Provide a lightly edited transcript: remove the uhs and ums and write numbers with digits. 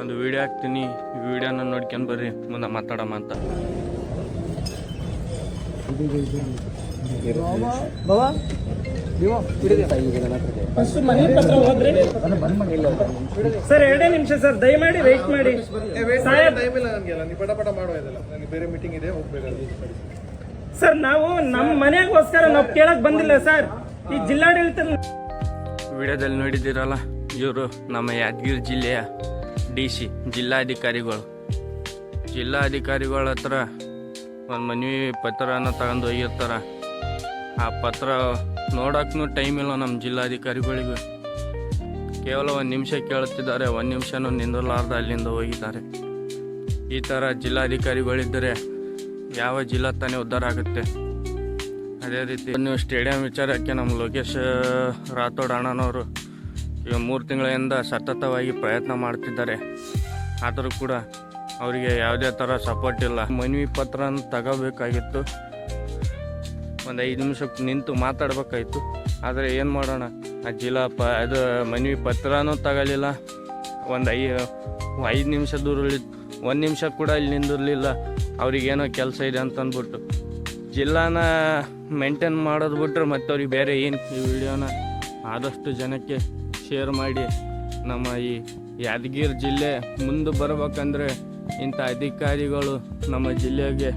ಒಂದು ವಿಡಿಯೋ ಹಾಕ್ತೀನಿ, ಈ ವಿಡಿಯೋನ ನೋಡ್ಕೊಂಡು ಬರ್ರಿ, ಮುಂದೆ ಮಾತಾಡೋಣ ಅಂತ. ಸರ್ 2 ನಿಮಿಷ ಸರ್, ದಯಮಾಡಿ ವೆಯ್ಟ್ ಮಾಡಿ. ಬೇರೆ ಮೀಟಿಂಗ್ ಇದೆ, ಹೋಗ್ಬೇಕು ಸರ್. ನಾವು ನಮ್ಮ ಮನೆಗೋಸ್ಕರ ನಾವು ಕೇಳಕ್ ಬಂದಿಲ್ಲ ಸರ್. ಈ ಜಿಲ್ಲಾಡಳಿತ ವಿಡಿಯೋದಲ್ಲಿ ನೋಡಿದ್ದೀರಲ್ಲ, ಇವರು ನಮ್ಮ ಯಾದಗಿರಿ ಜಿಲ್ಲೆಯ DC ಜಿಲ್ಲಾಧಿಕಾರಿಗಳು. ಜಿಲ್ಲಾಧಿಕಾರಿಗಳ ಹತ್ರ ಒಂದು ಮನವಿ ಪತ್ರನ ತಗೊಂಡು ಹೋಗಿರ್ತಾರೆ. ಆ ಪತ್ರ ನೋಡೋಕ್ಕೂ ಟೈಮ್ ಇಲ್ಲ ನಮ್ಮ ಜಿಲ್ಲಾಧಿಕಾರಿಗಳಿಗೂ. ಕೇವಲ 1 ನಿಮಿಷ ಕೇಳುತ್ತಿದ್ದಾರೆ, 1 ನಿಮಿಷನೂ ನಿಂದಲಾರ್ದ ಅಲ್ಲಿಂದ ಹೋಗಿದ್ದಾರೆ. ಈ ಥರ ಜಿಲ್ಲಾಧಿಕಾರಿಗಳಿದ್ದರೆ ಯಾವ ಜಿಲ್ಲಾ ತಾನೇ ಉದ್ಧಾರ ಆಗುತ್ತೆ? ಅದೇ ರೀತಿ ನೀವು ಸ್ಟೇಡಿಯಂ ವಿಚಾರಕ್ಕೆ ನಮ್ಮ ಲೋಕೇಶ್ ರಾಥೋಡ್ ಅಣ್ಣನವರು ಈಗ 3 ತಿಂಗಳಿಂದ ಸತತವಾಗಿ ಪ್ರಯತ್ನ ಮಾಡ್ತಿದ್ದಾರೆ. ಆದರೂ ಕೂಡ ಅವರಿಗೆ ಯಾವುದೇ ಥರ ಸಪೋರ್ಟ್ ಇಲ್ಲ. ಮನವಿ ಪತ್ರನ ತಗೋಬೇಕಾಗಿತ್ತು, ಒಂದು 5 ನಿಮಿಷಕ್ಕೆ ನಿಂತು ಮಾತಾಡ್ಬೇಕಾಗಿತ್ತು. ಆದರೆ ಏನು ಮಾಡೋಣ, ಆ ಅದು ಮನವಿ ಪತ್ರನೂ ತಗೊಳ್ಳಿಲ್ಲ. ಒಂದು 5 ನಿಮಿಷ ದೂರ 1 ನಿಮಿಷ ಕೂಡ ಇಲ್ಲಿ ನಿಂದಿರಲಿಲ್ಲ. ಅವ್ರಿಗೇನೋ ಕೆಲಸ ಇದೆ ಅಂತ ಅಂದ್ಬಿಟ್ಟು ಜಿಲ್ಲಾನ ಮೇಂಟೈನ್ ಮಾಡೋದು ಬಿಟ್ರೆ ಮತ್ತೆ ಅವ್ರಿಗೆ ಬೇರೆ ಏನು. ಈ ವಿಡಿಯೋನ ಆದಷ್ಟು ಜನಕ್ಕೆ ಶೇರ್ ಮಾಡಿ. ನಮ್ಮ ಈ ಯಾದಗಿರಿ ಜಿಲ್ಲೆ ಮುಂದೆ ಬರ್ಬೇಕಂದ್ರೆ ಇಂಥ ಅಧಿಕಾರಿಗಳು ನಮ್ಮ ಜಿಲ್ಲೆಗೆ